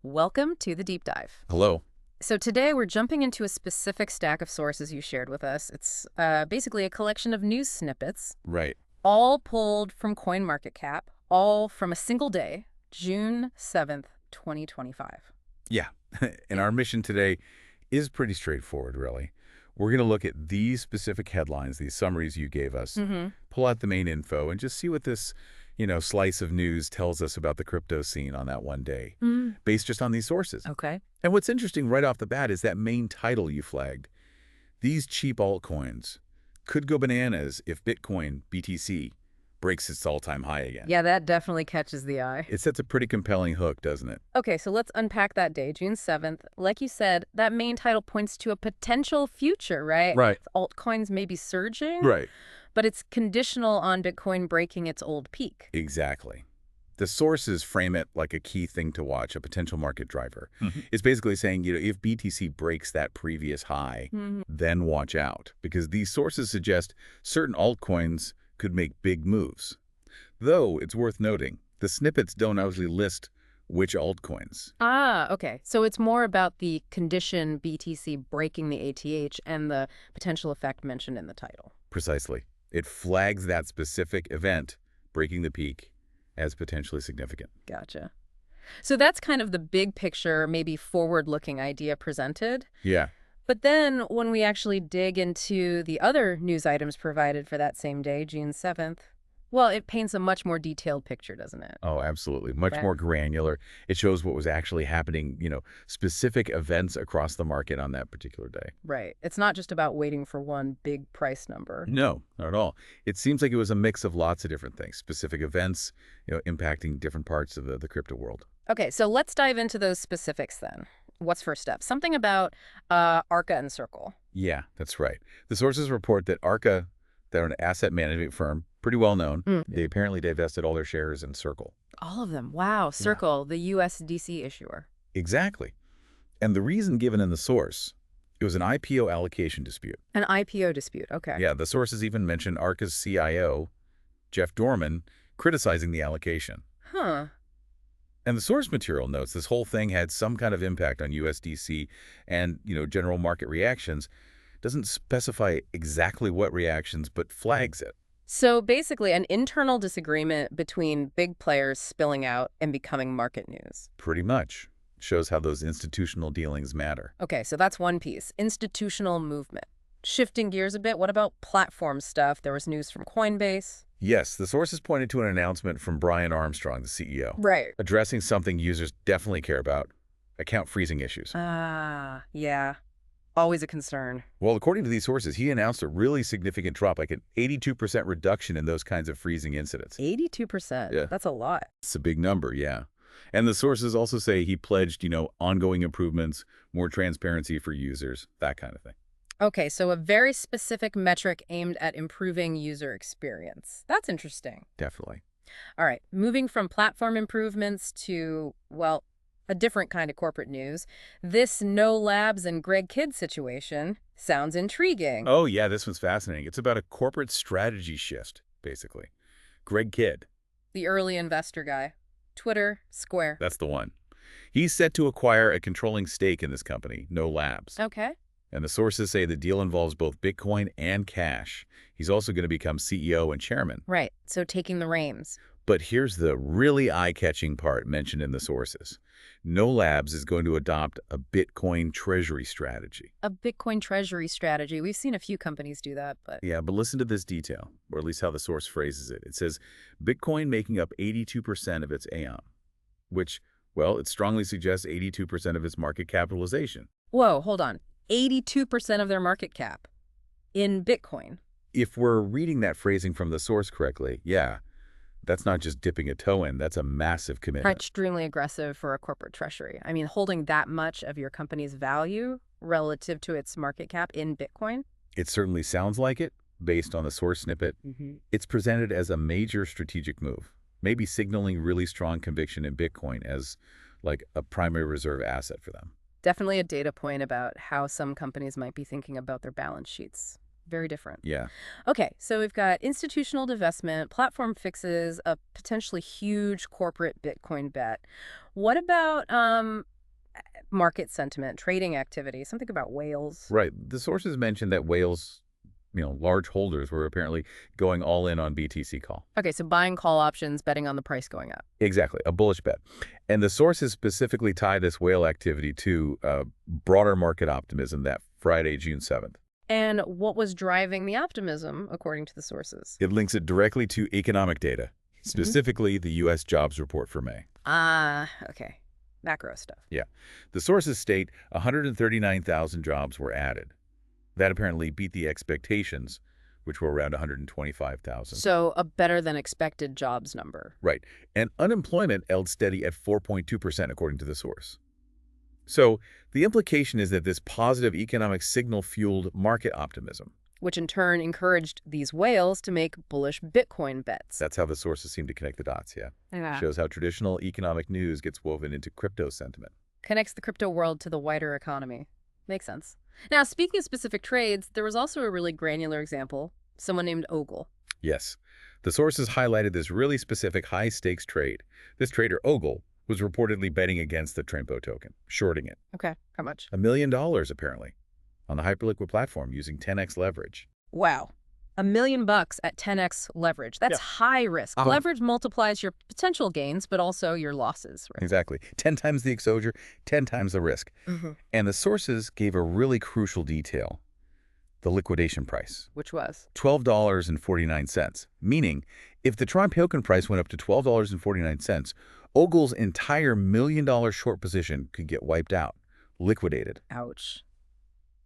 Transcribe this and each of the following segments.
Welcome to the deep dive. Hello. So today we're jumping into a specific stack of sources you shared with us. It's basically a collection of news snippets, Right. all pulled from CoinMarketCap, all from a single day, June 7th, 2025. Yeah. And our mission today is pretty straightforward, really. We're going to look at these specific headlines, these summaries you gave us, pull out the main info, and just see what this, slice of news tells us about the crypto scene on that one day, based just on these sources. Okay. And what's interesting right off the bat is that main title you flagged. These cheap altcoins could go bananas if Bitcoin, BTC, breaks its all-time high again. Yeah, that definitely catches the eye. It sets a pretty compelling hook, doesn't it? Okay, so let's unpack that day, June 7th. Like you said, that main title points to a potential future, right? Right. Altcoins may be surging, Right. but it's conditional on Bitcoin breaking its old peak. Exactly. The sources frame it like a key thing to watch, a potential market driver. It's basically saying, if BTC breaks that previous high, then watch out, because these sources suggest certain altcoins could make big moves. Though, it's worth noting, the snippets don't actually list which altcoins. Ah, okay. So it's more about the condition BTC breaking the ATH and the potential effect mentioned in the title. Precisely. It flags that specific event, breaking the peak, as potentially significant. Gotcha. So that's kind of the big picture, maybe forward-looking idea presented. Yeah. But then when we actually dig into the other news items provided for that same day, June 7th, well, it paints a much more detailed picture, doesn't it? Oh, absolutely. Much Right. more granular. It shows what was actually happening, specific events across the market on that particular day. Right. It's not just about waiting for one big price number. No, not at all. It seems like it was a mix of lots of different things, specific events, impacting different parts of the crypto world. Okay, so let's dive into those specifics then. What's first step? Something about Arca and Circle. Yeah, that's right. The sources report that Arca, they're an asset management firm, pretty well known. They apparently divested all their shares in Circle. All of them. Wow. Circle, the USDC issuer. Exactly. And the reason given in the source, it was an IPO allocation dispute. An IPO dispute. Okay. Yeah, the sources even mentioned Arca's CIO, Jeff Dorman, criticizing the allocation. Huh. And the source material notes this whole thing had some kind of impact on USDC and, general market reactions. Doesn't specify exactly what reactions, but flags it. So basically, an internal disagreement between big players spilling out and becoming market news. Pretty much. Shows how those institutional dealings matter. Okay, so that's one piece. Institutional movement. Shifting gears a bit, what about platform stuff? There was news from Coinbase. Yes, the sources pointed to an announcement from Brian Armstrong, the CEO, Right. addressing something users definitely care about, account freezing issues. Ah, yeah. Always a concern. Well, according to these sources, he announced a really significant drop, like an 82% reduction in those kinds of freezing incidents. 82%. Yeah. That's a lot. It's a big number, yeah. And the sources also say he pledged, ongoing improvements, more transparency for users, that kind of thing. Okay, so a very specific metric aimed at improving user experience. That's interesting. Definitely. All right, moving from platform improvements to, well, a different kind of corporate news. This No Labs and Greg Kidd situation sounds intriguing. Oh, yeah, this one's fascinating. It's about a corporate strategy shift, basically. Greg Kidd. The early investor guy. Twitter, Square. That's the one. He's set to acquire a controlling stake in this company, No Labs. Okay. And the sources say the deal involves both Bitcoin and cash. He's also going to become CEO and chairman. Right, so taking the reins. But here's the really eye-catching part mentioned in the sources. No Labs is going to adopt a Bitcoin treasury strategy. A Bitcoin treasury strategy. We've seen a few companies do that, but... Yeah, but listen to this detail, or at least how the source phrases it. It says, Bitcoin making up 82% of its AUM, which, well, it strongly suggests 82% of its market capitalization. Whoa, hold on. 82% of their market cap in Bitcoin. If we're reading that phrasing from the source correctly, yeah, that's not just dipping a toe in, that's a massive commitment. Extremely aggressive for a corporate treasury. I mean, holding that much of your company's value relative to its market cap in Bitcoin? It certainly sounds like it, based on the source snippet. It's presented as a major strategic move, maybe signaling really strong conviction in Bitcoin as like a primary reserve asset for them. Definitely a data point about how some companies might be thinking about their balance sheets. Very different. Yeah. Okay, so we've got institutional divestment, platform fixes, a potentially huge corporate Bitcoin bet. What about market sentiment, trading activity, something about whales? Right. The sources mentioned that whales, large holders were apparently going all in on BTC call. Okay, so buying call options, betting on the price going up. Exactly, a bullish bet. And the sources specifically tie this whale activity to broader market optimism that Friday, June 7th. And what was driving the optimism, according to the sources? It links it directly to economic data, specifically the U.S. jobs report for May. Okay. Macro stuff. Yeah. The sources state 139,000 jobs were added. That apparently beat the expectations, which were around 125,000. So a better than expected jobs number. Right. And unemployment held steady at 4.2%, according to the source. So the implication is that this positive economic signal fueled market optimism. Which in turn encouraged these whales to make bullish Bitcoin bets. That's how the sources seem to connect the dots, yeah. Shows how traditional economic news gets woven into crypto sentiment. Connects the crypto world to the wider economy. Makes sense. Now, speaking of specific trades, there was also a really granular example, someone named Ogle. Yes. The sources highlighted this really specific high-stakes trade. This trader, Ogle, was reportedly betting against the Trempo token, shorting it. Okay, how much? $1 million, apparently, on the Hyperliquid platform using 10x leverage. Wow. $1 million at 10x leverage. That's high risk. Leverage multiplies your potential gains, but also your losses. Right? Exactly. 10 times the exposure, 10 times the risk. And the sources gave a really crucial detail. The liquidation price. Which was? $12.49. Meaning, if the Tron token price went up to $12.49, Ogle's entire $1 million short position could get wiped out, liquidated. Ouch.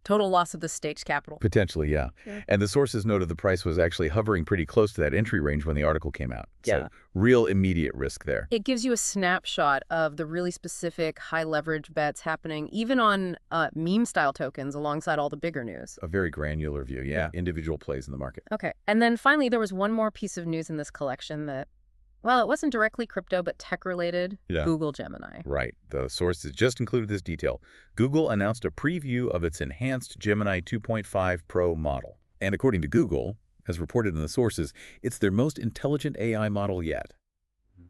Total loss of the staked capital. Potentially, yeah. And the sources noted the price was actually hovering pretty close to that entry range when the article came out. So real immediate risk there. It gives you a snapshot of the really specific high leverage bets happening even on meme-style tokens alongside all the bigger news. A very granular view, yeah. Individual plays in the market. Okay. And then finally, there was one more piece of news in this collection that, well, it wasn't directly crypto, but tech-related. Google Gemini. Right. The sources just included this detail. Google announced a preview of its enhanced Gemini 2.5 Pro model. And according to Google, as reported in the sources, it's their most intelligent AI model yet.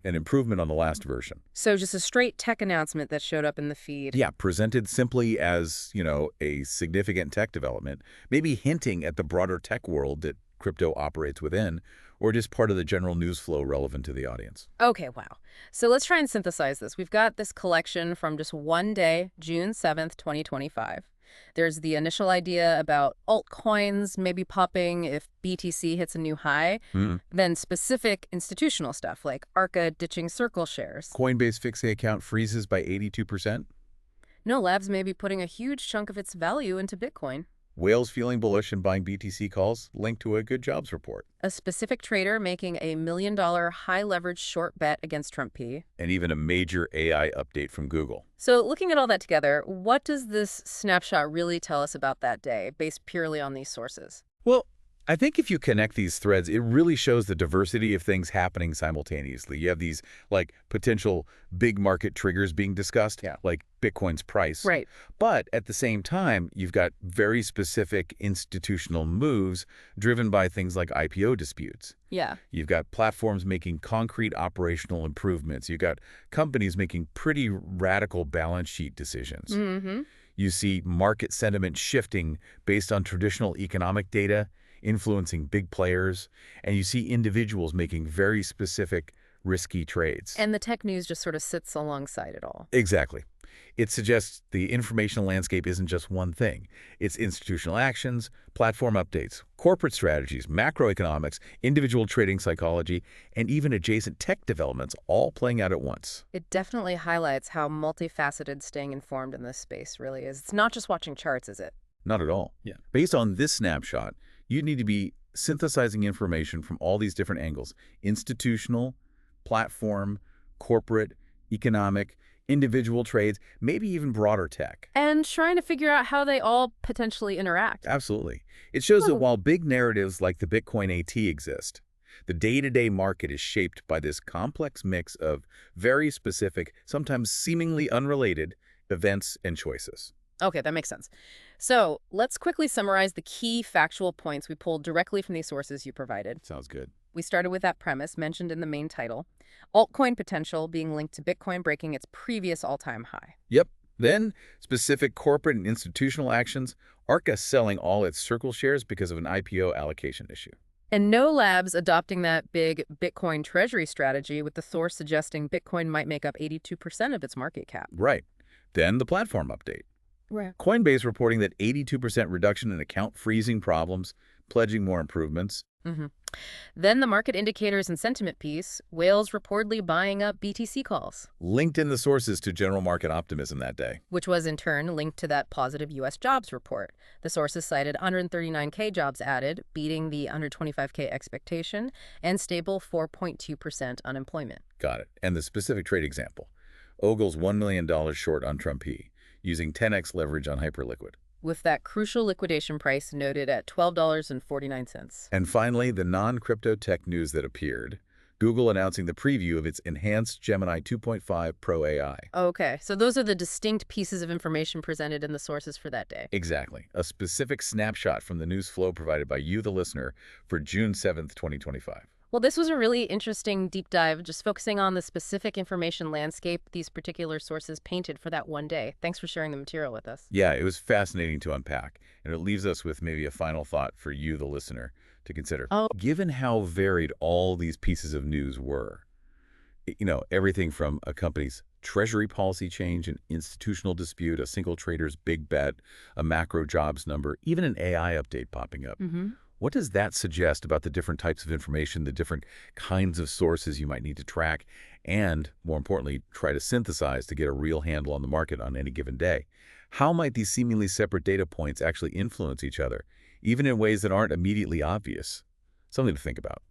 An improvement on the last version. So just a straight tech announcement that showed up in the feed. Yeah, presented simply as, a significant tech development, maybe hinting at the broader tech world that crypto operates within, or just part of the general news flow relevant to the audience. Okay, wow. So let's try and synthesize this. We've got this collection from just one day, June 7th, 2025. There's the initial idea about altcoins maybe popping if BTC hits a new high. Then specific institutional stuff like Arca ditching Circle shares. Coinbase fixed account freezes by 82%. No Labs may be putting a huge chunk of its value into Bitcoin. Whales feeling bullish and buying BTC calls linked to a good jobs report. A specific trader making a $1 million high-leverage short bet against Trump P. And even a major AI update from Google. So looking at all that together, what does this snapshot really tell us about that day, based purely on these sources? Well, I think if you connect these threads, it really shows the diversity of things happening simultaneously. You have these, potential big market triggers being discussed, like Bitcoin's price. Right. But at the same time, you've got very specific institutional moves driven by things like IPO disputes. Yeah. You've got platforms making concrete operational improvements. You've got companies making pretty radical balance sheet decisions. You see market sentiment shifting based on traditional economic data, influencing big players, and you see individuals making very specific, risky trades. And the tech news just sort of sits alongside it all. Exactly. It suggests the informational landscape isn't just one thing. It's institutional actions, platform updates, corporate strategies, macroeconomics, individual trading psychology, and even adjacent tech developments all playing out at once. It definitely highlights how multifaceted staying informed in this space really is. It's not just watching charts, is it? Not at all. Yeah. Based on this snapshot, you need to be synthesizing information from all these different angles: institutional, platform, corporate, economic, individual trades, maybe even broader tech. And trying to figure out how they all potentially interact. Absolutely. It shows that while big narratives like the Bitcoin AT exist, the day-to-day market is shaped by this complex mix of very specific, sometimes seemingly unrelated events and choices. Okay, that makes sense. So let's quickly summarize the key factual points we pulled directly from these sources you provided. Sounds good. We started with that premise mentioned in the main title, altcoin potential being linked to Bitcoin breaking its previous all-time high. Yep. Then, specific corporate and institutional actions, Arca selling all its Circle shares because of an IPO allocation issue. And no labs adopting that big Bitcoin treasury strategy, with the source suggesting Bitcoin might make up 82% of its market cap. Right. Then the platform update. Right. Coinbase reporting that 82% reduction in account freezing problems, pledging more improvements. Then the market indicators and sentiment piece, whales reportedly buying up BTC calls, Linked in the sources to general market optimism that day. which was in turn linked to that positive U.S. jobs report. The sources cited 139K jobs added, beating the 125K expectation, and stable 4.2% unemployment. Got it. And the specific trade example. Ogle's $1 million short on Trumpy, using 10x leverage on Hyperliquid. With that crucial liquidation price noted at $12.49. And finally, the non-crypto tech news that appeared. Google announcing the preview of its enhanced Gemini 2.5 Pro AI. Okay, so those are the distinct pieces of information presented in the sources for that day. Exactly. A specific snapshot from the news flow provided by you, the listener, for June 7th, 2025. Well, this was a really interesting deep dive, just focusing on the specific information landscape these particular sources painted for that one day. Thanks for sharing the material with us. Yeah, it was fascinating to unpack, and it leaves us with maybe a final thought for you, the listener, to consider. Oh. Given how varied all these pieces of news were, everything from a company's treasury policy change, an institutional dispute, a single trader's big bet, a macro jobs number, even an AI update popping up. What does that suggest about the different types of information, the different kinds of sources you might need to track, and, more importantly, try to synthesize to get a real handle on the market on any given day? How might these seemingly separate data points actually influence each other, even in ways that aren't immediately obvious? Something to think about.